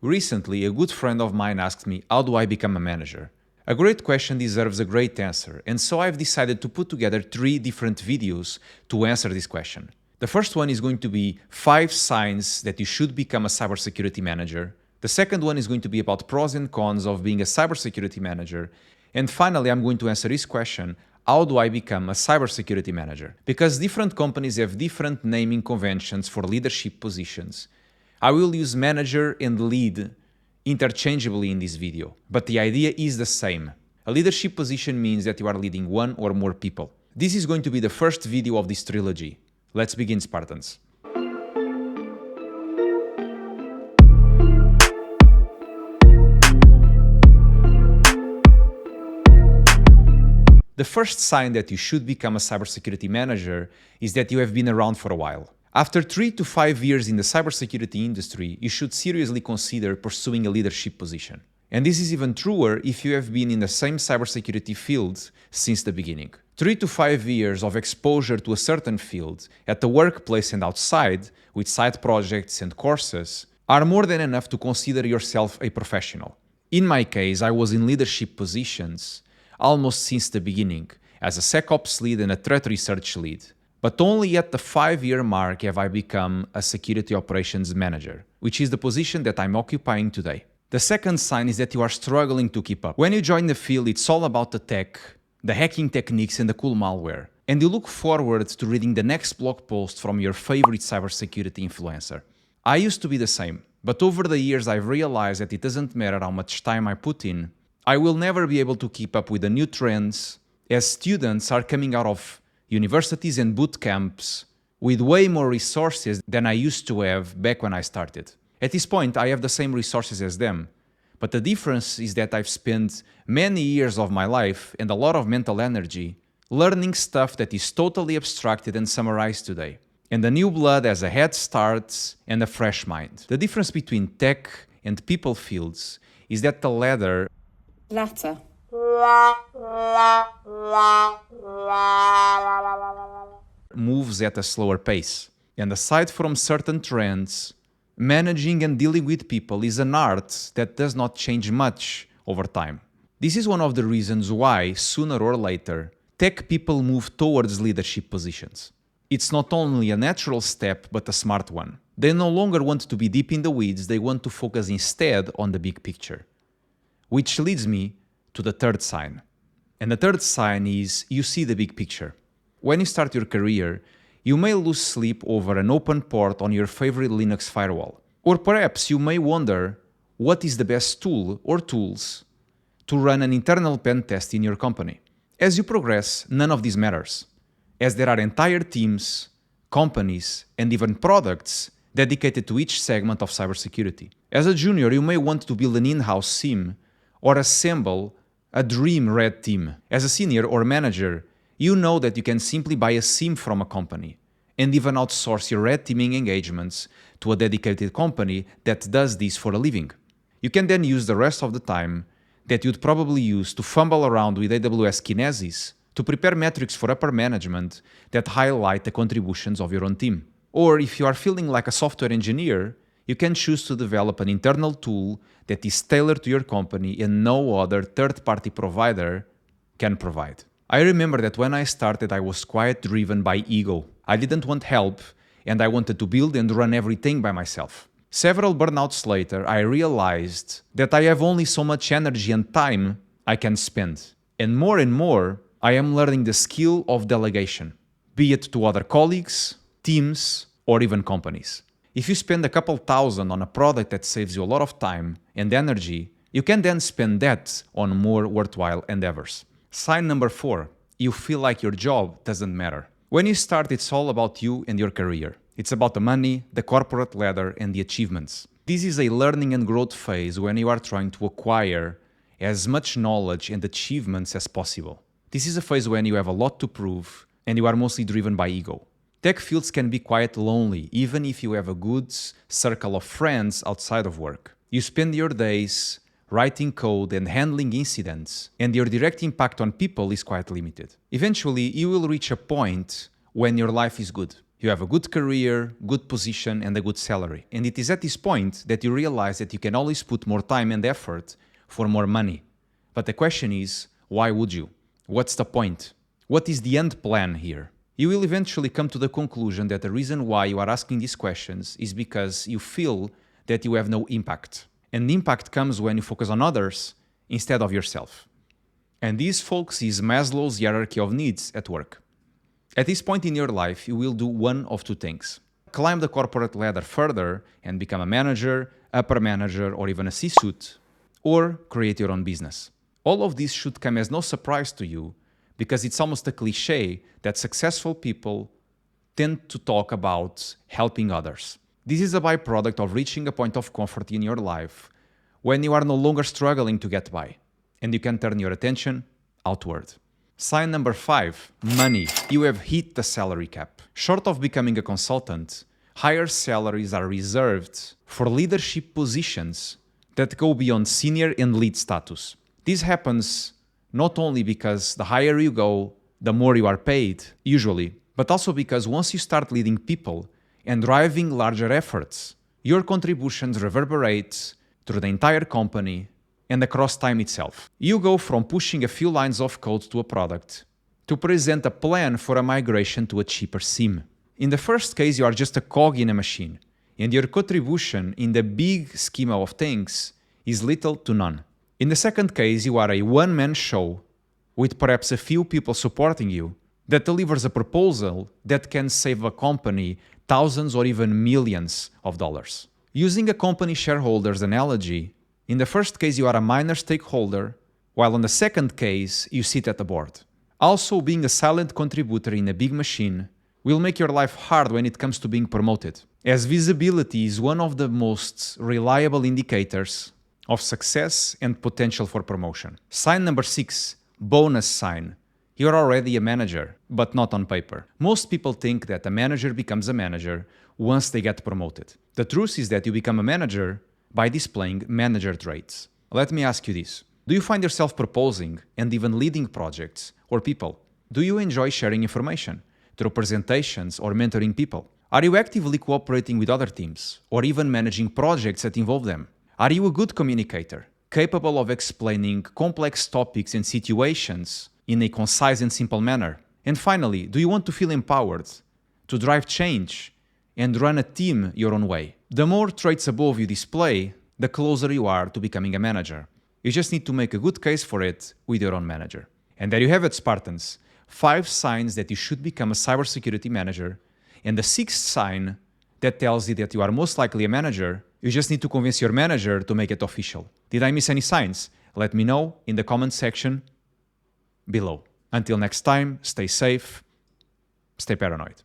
Recently, a good friend of mine asked me, how do I become a manager? A great question deserves a great answer, and so I've decided to put together 3 different videos to answer this question. The first one is going to be 5 signs that you should become a cybersecurity manager. The second one is going to be about pros and cons of being a cybersecurity manager. And finally, I'm going to answer this question, how do I become a cybersecurity manager? Because different companies have different naming conventions for leadership positions. I will use manager and lead interchangeably in this video, but the idea is the same. A leadership position means that you are leading one or more people. This is going to be the first video of this trilogy. Let's begin, Spartans. The first sign that you should become a cybersecurity manager is that you have been around for a while. After 3 to 5 years in the cybersecurity industry, you should seriously consider pursuing a leadership position. And this is even truer if you have been in the same cybersecurity field since the beginning. 3 to 5 years of exposure to a certain field, at the workplace and outside, with side projects and courses, are more than enough to consider yourself a professional. In my case, I was in leadership positions almost since the beginning, as a SecOps lead and a threat research lead. But only at the 5-year mark have I become a security operations manager, which is the position that I'm occupying today. The second sign is that you are struggling to keep up. When you join the field, it's all about the tech, the hacking techniques and the cool malware. And you look forward to reading the next blog post from your favorite cybersecurity influencer. I used to be the same, but over the years I've realized that it doesn't matter how much time I put in, I will never be able to keep up with the new trends as students are coming out of universities and boot camps with way more resources than I used to have back when I started. At this point, I have the same resources as them, but the difference is that I've spent many years of my life and a lot of mental energy learning stuff that is totally abstracted and summarized today. And the new blood has a head start and a fresh mind. The difference between tech and people fields is that the latter moves at a slower pace. And aside from certain trends, managing and dealing with people is an art that does not change much over time. This is one of the reasons why, sooner or later, tech people move towards leadership positions. It's not only a natural step, but a smart one. They no longer want to be deep in the weeds, they want to focus instead on the big picture. Which leads me to the third sign. And the third sign is you see the big picture. When you start your career, you may lose sleep over an open port on your favorite Linux firewall. Or perhaps you may wonder what is the best tool or tools to run an internal pen test in your company. As you progress, none of this matters, as there are entire teams, companies, and even products dedicated to each segment of cybersecurity. As a junior, you may want to build an in-house SIEM or assemble a dream red team. As a senior or manager, you know that you can simply buy a SIEM from a company and even outsource your red teaming engagements to a dedicated company that does this for a living. You can then use the rest of the time that you'd probably use to fumble around with AWS Kinesis to prepare metrics for upper management that highlight the contributions of your own team. Or if you are feeling like a software engineer, you can choose to develop an internal tool that is tailored to your company and no other third-party provider can provide. I remember that when I started, I was quite driven by ego. I didn't want help, and I wanted to build and run everything by myself. Several burnouts later, I realized that I have only so much energy and time I can spend. And more, I am learning the skill of delegation, be it to other colleagues, teams, or even companies. If you spend a couple thousand on a product that saves you a lot of time and energy, you can then spend that on more worthwhile endeavors. Sign number 4, you feel like your job doesn't matter. When you start, it's all about you and your career. It's about the money, the corporate ladder, and the achievements. This is a learning and growth phase when you are trying to acquire as much knowledge and achievements as possible. This is a phase when you have a lot to prove and you are mostly driven by ego. Tech fields can be quite lonely, even if you have a good circle of friends outside of work. You spend your days writing code and handling incidents, and your direct impact on people is quite limited. Eventually, you will reach a point when your life is good. You have a good career, good position, and a good salary. And it is at this point that you realize that you can always put more time and effort for more money. But the question is, why would you? What's the point? What is the end plan here? You will eventually come to the conclusion that the reason why you are asking these questions is because you feel that you have no impact. And impact comes when you focus on others instead of yourself. And this, folks, is Maslow's hierarchy of needs at work. At this point in your life, you will do one of two things. Climb the corporate ladder further and become a manager, upper manager, or even a C-suite, or create your own business. All of this should come as no surprise to you because it's almost a cliche that successful people tend to talk about helping others. This is a byproduct of reaching a point of comfort in your life when you are no longer struggling to get by, and you can turn your attention outward. Sign number 5, money. You have hit the salary cap. Short of becoming a consultant, higher salaries are reserved for leadership positions that go beyond senior and lead status. This happens not only because the higher you go, the more you are paid, usually, but also because once you start leading people and driving larger efforts, your contributions reverberate through the entire company and across time itself. You go from pushing a few lines of code to a product to present a plan for a migration to a cheaper SIM. In the first case, you are just a cog in a machine, and your contribution in the big schema of things is little to none. In the second case, you are a one-man show with perhaps a few people supporting you that delivers a proposal that can save a company thousands or even millions of dollars. Using a company shareholders analogy, in the first case, you are a minor stakeholder, while in the second case, you sit at the board. Also, being a silent contributor in a big machine will make your life hard when it comes to being promoted, as visibility is one of the most reliable indicators of success and potential for promotion. Sign number 6, bonus sign. You're already a manager, but not on paper. Most people think that a manager becomes a manager once they get promoted. The truth is that you become a manager by displaying manager traits. Let me ask you this. Do you find yourself proposing and even leading projects or people? Do you enjoy sharing information through presentations or mentoring people? Are you actively cooperating with other teams or even managing projects that involve them? Are you a good communicator, capable of explaining complex topics and situations in a concise and simple manner? And finally, do you want to feel empowered to drive change and run a team your own way? The more traits above you display, the closer you are to becoming a manager. You just need to make a good case for it with your own manager. And there you have it, Spartans. 5 signs that you should become a cybersecurity manager, and the 6th sign that tells you that you are most likely a manager. You just need to convince your manager to make it official. Did I miss any signs? Let me know in the comment section below. Until next time, stay safe, stay paranoid.